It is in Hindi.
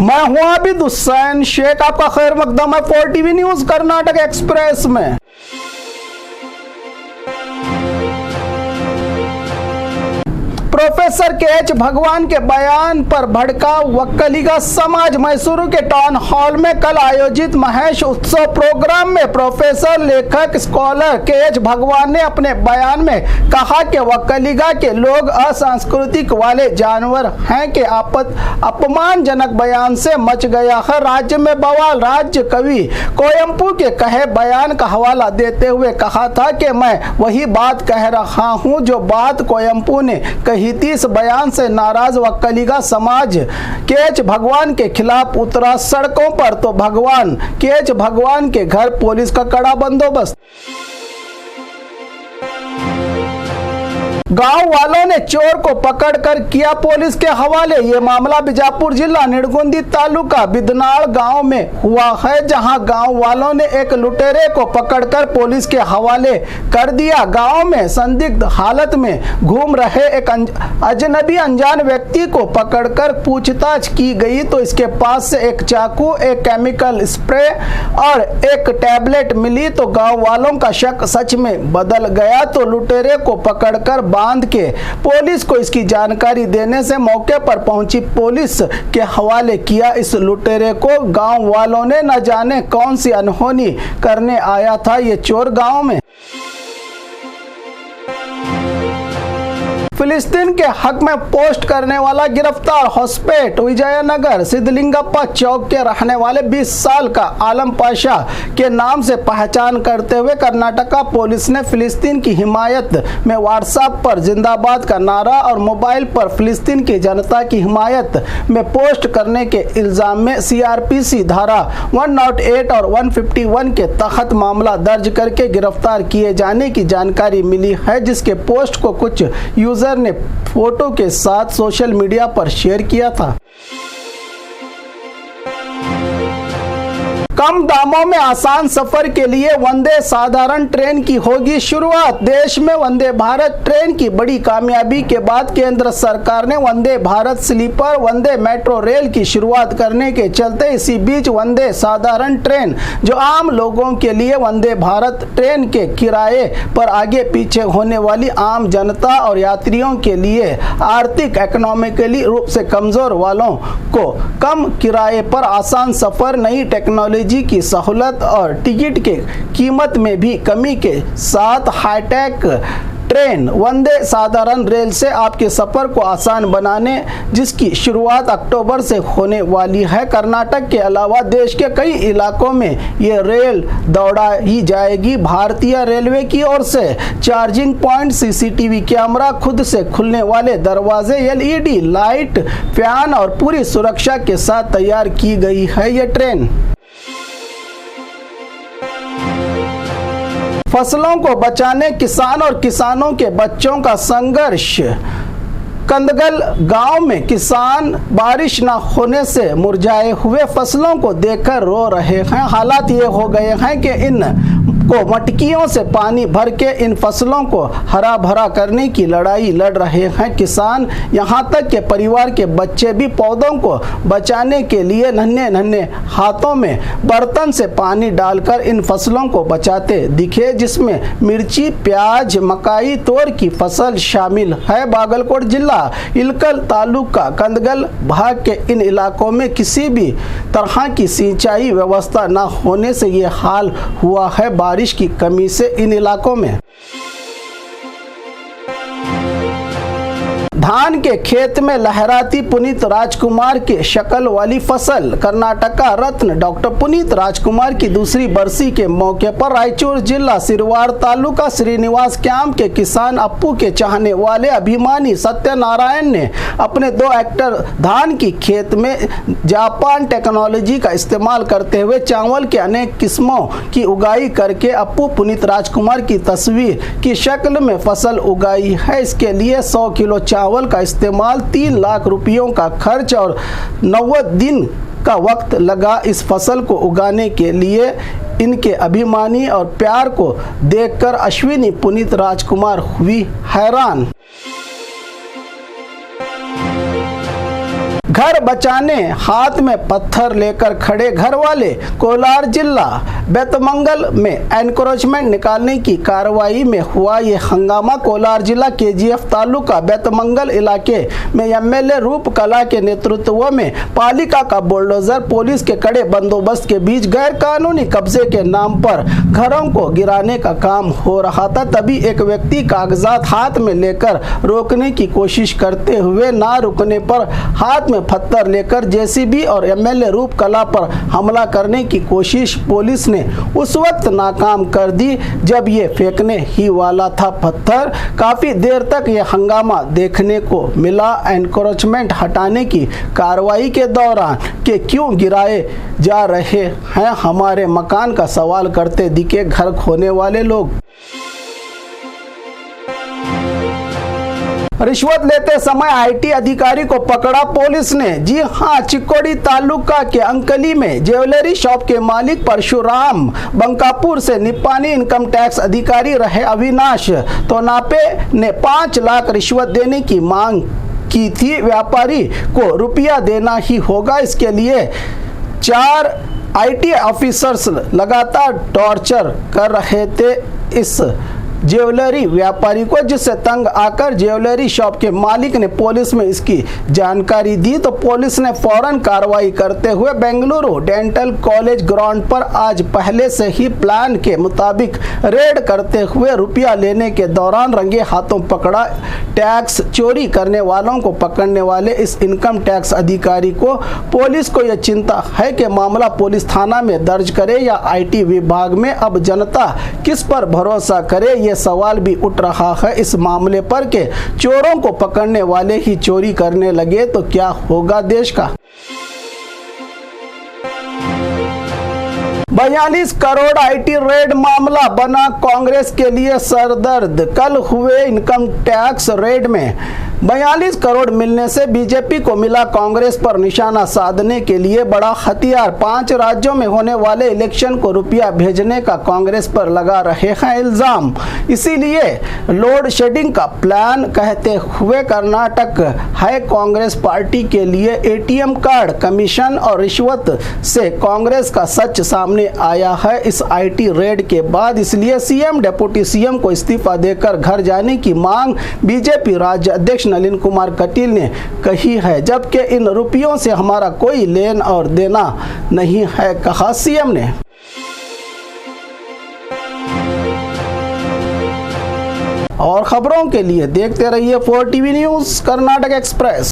मैं हूं आबिद हुसैन शेख, आपका खैर मकदम है 4 टीवी न्यूज कर्नाटक एक्सप्रेस में। प्रोफेसर के.एच. भगवान के बयान पर भड़का वक्कलिगा समाज। मैसूरू के टाउन हॉल में कल आयोजित महेश उत्सव प्रोग्राम में प्रोफेसर लेखक स्कॉलर के.एच. भगवान ने अपने बयान में कहा कि वक्कलिगा के लोग असांस्कृतिक वाले जानवर हैं कि अपमानजनक बयान से मच गया है राज्य में बवाल। राज्य कवि कोयम्पू के कहे बयान का हवाला देते हुए कहा था कि मैं वही बात कह रहा हूं जो बात कोयम्पू ने कही थी। इस बयान से नाराज वक्कलिगा समाज के.एच. भगवान के खिलाफ उतरा सड़कों पर, तो के.एच. भगवान के घर पुलिस का कड़ा बंदोबस्त। गांव वालों ने चोर को पकड़कर किया पुलिस के हवाले। ये मामला बीजापुर जिला निडगुंदी तालुका बिदनाड़ गांव में हुआ है, जहां गांव वालों ने एक लुटेरे को पकड़कर पुलिस के हवाले कर दिया। गांव में संदिग्ध हालत में घूम रहे एक अजनबी अनजान व्यक्ति को पकड़कर पूछताछ की गई तो इसके पास से एक चाकू, एक केमिकल स्प्रे और एक टैबलेट मिली तो गाँव वालों का शक सच में बदल गया। तो लुटेरे को पकड़कर बांध के पुलिस को इसकी जानकारी देने से मौके पर पहुंची पुलिस के हवाले किया। इस लुटेरे को गांव वालों ने न जाने कौन सी अनहोनी करने आया था ये चोर गांव में। फिलिस्तीन के हक में पोस्ट करने वाला गिरफ्तार। होस्पेट विजयनगर सिद्धलिंगप्पा चौक के रहने वाले 20 साल का आलम पाशा के नाम से पहचान करते हुए कर्नाटका पुलिस ने फिलिस्तीन की हिमायत में व्हाट्सएप पर जिंदाबाद का नारा और मोबाइल पर फिलिस्तीन की जनता की हिमायत में पोस्ट करने के इल्जाम में सीआरपीसी धारा 108 और 151 के तहत मामला दर्ज करके गिरफ्तार किए जाने की जानकारी मिली है, जिसके पोस्ट को कुछ यूजर ने फोटो के साथ सोशल मीडिया पर शेयर किया था। कम दामों में आसान सफर के लिए वंदे साधारण ट्रेन की होगी शुरुआत। देश में वंदे भारत ट्रेन की बड़ी कामयाबी के बाद केंद्र सरकार ने वंदे भारत स्लीपर वंदे मेट्रो रेल की शुरुआत करने के चलते इसी बीच वंदे साधारण ट्रेन जो आम लोगों के लिए वंदे भारत ट्रेन के किराए पर आगे पीछे होने वाली आम जनता और यात्रियों के लिए आर्थिक इकोनॉमिकली रूप से कमजोर वालों को कम किराए पर आसान सफर, नई टेक्नोलॉजी की सहूलत और टिकट के कीमत में भी कमी के साथ हाईटेक ट्रेन वंदे साधारण रेल से आपके सफर को आसान बनाने जिसकी शुरुआत अक्टूबर से होने वाली है। कर्नाटक के अलावा देश के कई इलाकों में ये रेल दौड़ाई जाएगी। भारतीय रेलवे की ओर से चार्जिंग पॉइंट, सीसीटीवी कैमरा, खुद से खुलने वाले दरवाजे, एलईडी लाइट, फैन और पूरी सुरक्षा के साथ तैयार की गई है ये ट्रेन। फसलों को बचाने किसान और किसानों के बच्चों का संघर्ष। कंदगल गांव में किसान बारिश न होने से मुरझाए हुए फसलों को देखकर रो रहे हैं। हालात ये हो गए हैं कि इन को मटकियों से पानी भर के इन फसलों को हरा भरा करने की लड़ाई लड़ रहे हैं किसान। यहाँ तक के परिवार के बच्चे भी पौधों को बचाने के लिए नन्हे नन्हे हाथों में बर्तन से पानी डालकर इन फसलों को बचाते दिखे, जिसमें मिर्ची, प्याज, मकाई, तोर की फसल शामिल है। बागलकोट जिला इलकल तालुका कंदगल भाग के इन इलाकों में किसी भी तरह की सिंचाई व्यवस्था न होने से ये हाल हुआ है। बारिश की कमी से इन इलाकों में धान के खेत में लहराती पुनीत राजकुमार की शक्ल वाली फसल। कर्नाटका रत्न डॉक्टर पुनीत राजकुमार की दूसरी बरसी के मौके पर रायचूर जिला सिरवार तालुका श्रीनिवास कैंप के किसान अप्पू के चाहने वाले अभिमानी सत्यनारायण ने अपने 2 हेक्टेयर धान की खेत में जापान टेक्नोलॉजी का इस्तेमाल करते हुए चावल के अनेक किस्मों की उगाई करके अप्पू पुनीत राजकुमार की तस्वीर की शक्ल में फसल उगाई है। इसके लिए 100 किलो चावल का इस्तेमाल, 3 लाख रुपयों का खर्च और 90 दिन का वक्त लगा। इस फसल को उगाने के लिए इनके अभिमानी और प्यार को देखकर अश्विनी पुनीत राजकुमार हुई हैरान। घर बचाने हाथ में पत्थर लेकर खड़े घर वाले। कोलार जिला बेतमंगल में एनक्रोचमेंट निकालने की कार्रवाई में हुआ ये हंगामा। कोलार जिला केजीएफ तालुका बेतमंगल इलाके में एमएलए रूप कला के नेतृत्व में पालिका का बुलडोजर पुलिस के कड़े बंदोबस्त के बीच गैर कानूनी कब्जे के नाम पर घरों को गिराने का काम हो रहा था। तभी एक व्यक्ति कागजात हाथ में लेकर रोकने की कोशिश करते हुए ना रुकने पर हाथ में पत्थर लेकर जेसीबी और एमएलए रूप कला पर हमला करने की कोशिश पुलिस ने उस वक्त नाकाम कर दी जब ये फेंकने ही वाला था पत्थर। काफी देर तक ये हंगामा देखने को मिला। एनक्रोचमेंट हटाने की कार्रवाई के दौरान कि क्यों गिराए जा रहे हैं हमारे मकान का सवाल करते दिखे घर खोने वाले लोग। रिश्वत लेते समय आईटी अधिकारी को पकड़ा पुलिस ने। जी हां, चिकोड़ी तालुका के अंकली में ज्वेलरी शॉप के मालिक परशुराम बंकापुर से निपानी इनकम टैक्स अधिकारी रहे अविनाश तोनापे ने 5 लाख रिश्वत देने की मांग की थी। व्यापारी को रुपया देना ही होगा, इसके लिए 4 आईटी ऑफिसर्स लगातार टॉर्चर कर रहे थे इस ज्वेलरी व्यापारी को, जिससे तंग आकर ज्वेलरी शॉप के मालिक ने पुलिस में इसकी जानकारी दी तो पुलिस ने फौरन कार्रवाई करते हुए बेंगलुरु डेंटल कॉलेज ग्राउंड पर आज पहले से ही प्लान के मुताबिक रेड करते हुए रुपया लेने के दौरान रंगे हाथों पकड़ा। टैक्स चोरी करने वालों को पकड़ने वाले इस इनकम टैक्स अधिकारी को पुलिस को यह चिंता है कि मामला पुलिस थाना में दर्ज करे या आईटी विभाग में। अब जनता किस पर भरोसा करे, ये सवाल भी उठ रहा है इस मामले पर कि चोरों को पकड़ने वाले ही चोरी करने लगे तो क्या होगा देश का। 42 करोड़ आईटी रेड मामला बना कांग्रेस के लिए सरदर्द। कल हुए इनकम टैक्स रेड में 42 करोड़ मिलने से बीजेपी को मिला कांग्रेस पर निशाना साधने के लिए बड़ा हथियार। 5 राज्यों में होने वाले इलेक्शन को रुपया भेजने का कांग्रेस पर लगा रहे हैं इल्जाम। इसीलिए लोड शेडिंग का प्लान कहते हुए कर्नाटक है कांग्रेस पार्टी के लिए एटीएम कार्ड, कमीशन और रिश्वत से कांग्रेस का सच सामने आया है इस आईटी रेड के बाद। इसलिए सीएम डिप्टी सीएम को इस्तीफा देकर घर जाने की मांग बीजेपी राज्य अध्यक्ष नलिन कुमार कटील ने कही है, जबकि इन रुपयों से हमारा कोई लेन और देना नहीं है, कहा सीएम ने। और खबरों के लिए देखते रहिए 4 टीवी न्यूज़ कर्नाटक एक्सप्रेस।